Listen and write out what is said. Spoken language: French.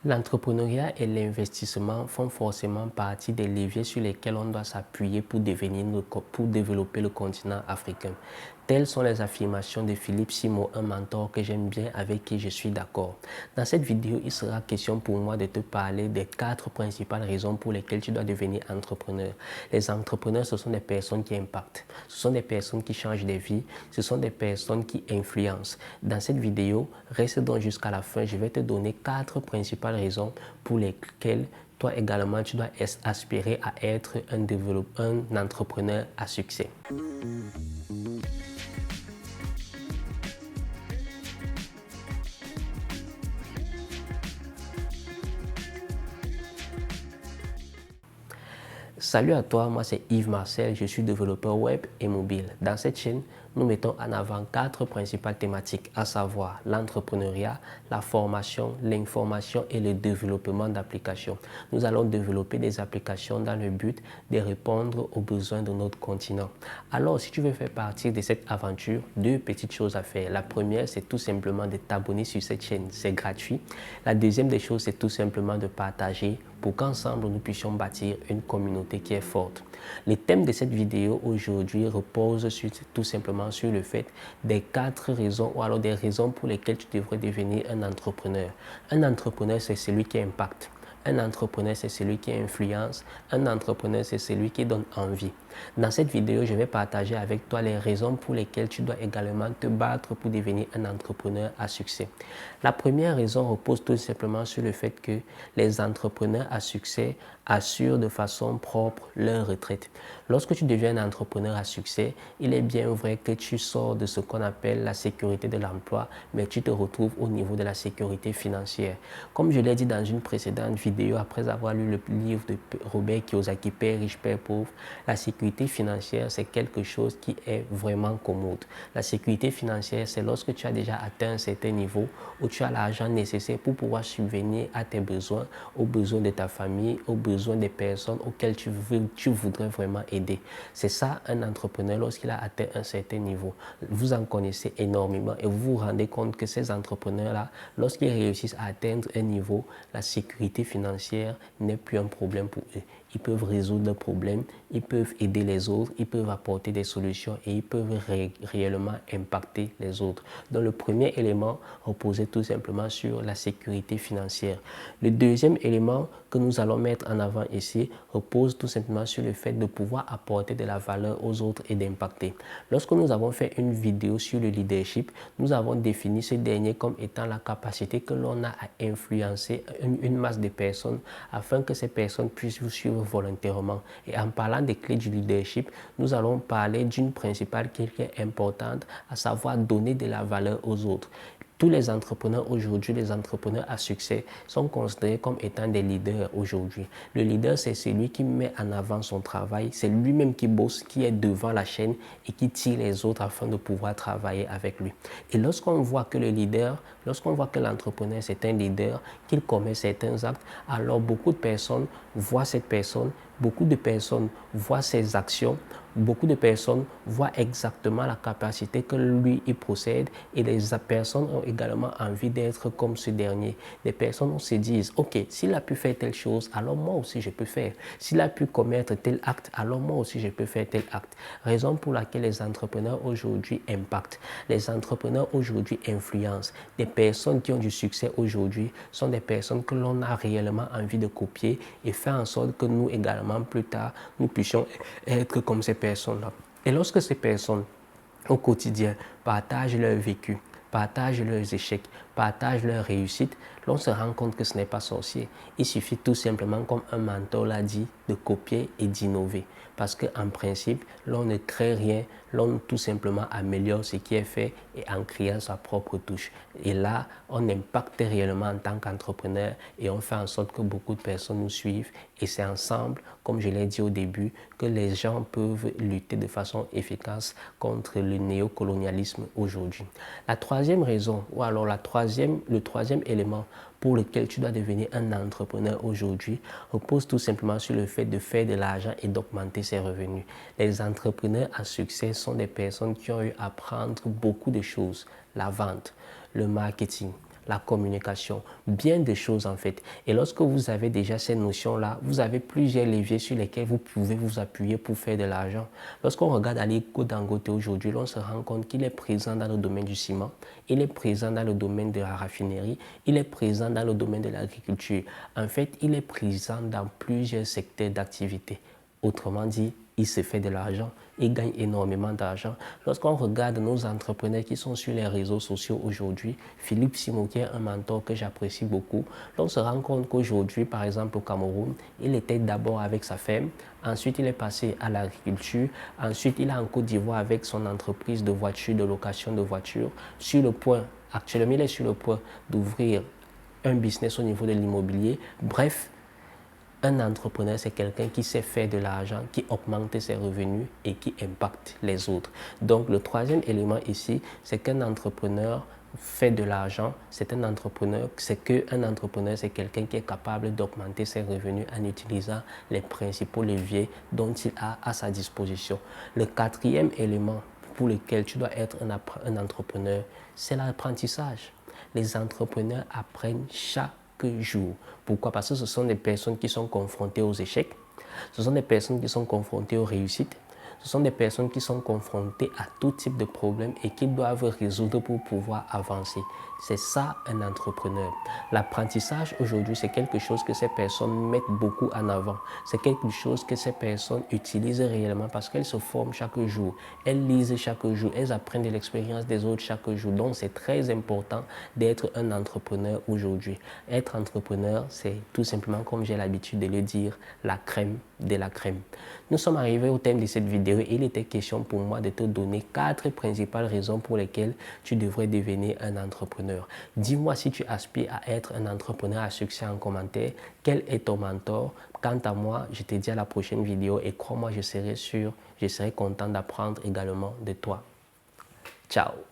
L'entrepreneuriat et l'investissement font forcément partie des leviers sur lesquels on doit s'appuyer pour développer le continent africain. Telles sont les affirmations de Philippe Simo, un mentor que j'aime bien, avec qui je suis d'accord. Dans cette vidéo, il sera question pour moi de te parler des 4 principales raisons pour lesquelles tu dois devenir entrepreneur. Les entrepreneurs, ce sont des personnes qui impactent, ce sont des personnes qui changent des vies, ce sont des personnes qui influencent. Dans cette vidéo, reste donc jusqu'à la fin, je vais te donner 4 principales raisons pour lesquelles toi également tu dois aspirer à être un entrepreneur à succès. Salut à toi, moi c'est Yves Marcel, je suis développeur web et mobile. Dans cette chaîne, nous mettons en avant 4 principales thématiques, à savoir l'entrepreneuriat, la formation, l'information et le développement d'applications. Nous allons développer des applications dans le but de répondre aux besoins de notre continent. Alors, si tu veux faire partie de cette aventure, 2 petites choses à faire. La première, c'est tout simplement de t'abonner sur cette chaîne, c'est gratuit. La deuxième des choses, c'est tout simplement de partager pour qu'ensemble nous puissions bâtir une communauté qui est forte. Le thème de cette vidéo aujourd'hui repose tout simplement sur le fait des 4 raisons ou alors des raisons pour lesquelles tu devrais devenir un entrepreneur. Un entrepreneur, c'est celui qui impacte. Un entrepreneur, c'est celui qui influence. Un entrepreneur, c'est celui qui donne envie. Dans cette vidéo, je vais partager avec toi les raisons pour lesquelles tu dois également te battre pour devenir un entrepreneur à succès. La première raison repose tout simplement sur le fait que les entrepreneurs à succès assurent de façon propre leur retraite. Lorsque tu deviens un entrepreneur à succès, il est bien vrai que tu sors de ce qu'on appelle la sécurité de l'emploi, mais tu te retrouves au niveau de la sécurité financière. Comme je l'ai dit dans une précédente vidéo, après avoir lu le livre de Robert Kiyosaki, Père riche, Père pauvre, la sécurité financière, c'est quelque chose qui est vraiment commode. La sécurité financière, c'est lorsque tu as déjà atteint un certain niveau où tu as l'argent nécessaire pour pouvoir subvenir à tes besoins, aux besoins de ta famille, aux besoins des personnes auxquelles tu voudrais vraiment aider. C'est ça un entrepreneur lorsqu'il a atteint un certain niveau. Vous en connaissez énormément et vous vous rendez compte que ces entrepreneurs-là, lorsqu'ils réussissent à atteindre un niveau, la sécurité financière n'est plus un problème pour eux. Ils peuvent résoudre leurs problèmes, ils peuvent aider les autres, ils peuvent apporter des solutions et ils peuvent réellement impacter les autres. Donc le premier élément reposait tout simplement sur la sécurité financière. Le deuxième élément que nous allons mettre en avant ici repose tout simplement sur le fait de pouvoir apporter de la valeur aux autres et d'impacter. Lorsque nous avons fait une vidéo sur le leadership, nous avons défini ce dernier comme étant la capacité que l'on a à influencer une masse de personnes afin que ces personnes puissent vous suivre volontairement. Et en parlant des clés du leadership, nous allons parler d'une principale qui est importante, à savoir donner de la valeur aux autres. Tous les entrepreneurs aujourd'hui, les entrepreneurs à succès, sont considérés comme étant des leaders aujourd'hui. Le leader, c'est celui qui met en avant son travail, c'est lui-même qui bosse, qui est devant la chaîne et qui tire les autres afin de pouvoir travailler avec lui. Et lorsqu'on voit que le leader, lorsqu'on voit que l'entrepreneur, c'est un leader, qu'il commet certains actes, alors beaucoup de personnes voient cette personne, beaucoup de personnes voient ses actions, beaucoup de personnes voient exactement la capacité que lui, il possède et les personnes ont également envie d'être comme ce dernier. Les personnes se disent, ok, s'il a pu faire telle chose, alors moi aussi je peux faire. S'il a pu commettre tel acte, alors moi aussi je peux faire tel acte. Raison pour laquelle les entrepreneurs aujourd'hui impactent. Les entrepreneurs aujourd'hui influencent. Les personnes qui ont du succès aujourd'hui sont des personnes que l'on a réellement envie de copier et faire en sorte que nous également plus tard, nous puissions être comme ces personnes-là. Et lorsque ces personnes au quotidien partagent leur vécu, partagent leurs échecs, partagent leurs réussites, l'on se rend compte que ce n'est pas sorcier. Il suffit tout simplement, comme un mentor l'a dit, de copier et d'innover. Parce qu'en principe, l'on ne crée rien, l'on tout simplement améliore ce qui est fait et en créant sa propre touche. Et là, on impacte réellement en tant qu'entrepreneur et on fait en sorte que beaucoup de personnes nous suivent. Et c'est ensemble, comme je l'ai dit au début, que les gens peuvent lutter de façon efficace contre le néocolonialisme aujourd'hui. La troisième raison, ou alors le troisième élément pour lequel tu dois devenir un entrepreneur aujourd'hui repose tout simplement sur le fait de faire de l'argent et d'augmenter ses revenus. Les entrepreneurs à succès sont des personnes qui ont eu à apprendre beaucoup de choses. La vente, le marketing, la communication, bien des choses en fait. Et lorsque vous avez déjà ces notions-là, vous avez plusieurs leviers sur lesquels vous pouvez vous appuyer pour faire de l'argent. Lorsqu'on regarde Aliko Dangote aujourd'hui, on se rend compte qu'il est présent dans le domaine du ciment, il est présent dans le domaine de la raffinerie, il est présent dans le domaine de l'agriculture. En fait, il est présent dans plusieurs secteurs d'activité. Autrement dit, il se fait de l'argent, il gagne énormément d'argent. Lorsqu'on regarde nos entrepreneurs qui sont sur les réseaux sociaux aujourd'hui, Philippe Simo, qui est un mentor que j'apprécie beaucoup, on se rend compte qu'aujourd'hui, par exemple au Cameroun, il était d'abord avec sa femme, ensuite il est passé à l'agriculture, ensuite il est en Côte d'Ivoire avec son entreprise de voitures, de location de voitures, actuellement il est sur le point d'ouvrir un business au niveau de l'immobilier. Bref, un entrepreneur, c'est quelqu'un qui sait faire de l'argent, qui augmente ses revenus et qui impacte les autres. Donc, le troisième élément ici, c'est qu'un entrepreneur fait de l'argent. C'est qu'un entrepreneur, c'est quelqu'un qui est capable d'augmenter ses revenus en utilisant les principaux leviers dont il a à sa disposition. Le quatrième élément pour lequel tu dois être un entrepreneur, c'est l'apprentissage. Les entrepreneurs apprennent chaque jour. Pourquoi? Parce que ce sont des personnes qui sont confrontées aux échecs, ce sont des personnes qui sont confrontées aux réussites, ce sont des personnes qui sont confrontées à tout type de problèmes et qui doivent résoudre pour pouvoir avancer. C'est ça un entrepreneur. L'apprentissage aujourd'hui, c'est quelque chose que ces personnes mettent beaucoup en avant. C'est quelque chose que ces personnes utilisent réellement parce qu'elles se forment chaque jour. Elles lisent chaque jour. Elles apprennent de l'expérience des autres chaque jour. Donc, c'est très important d'être un entrepreneur aujourd'hui. Être entrepreneur, c'est tout simplement, comme j'ai l'habitude de le dire, la crème de la crème. Nous sommes arrivés au thème de cette vidéo et il était question pour moi de te donner 4 principales raisons pour lesquelles tu devrais devenir un entrepreneur. Dis-moi si tu aspires à être un entrepreneur à succès en commentaire. Quel est ton mentor? Quant à moi, je te dis à la prochaine vidéo et crois-moi, je serai content d'apprendre également de toi. Ciao!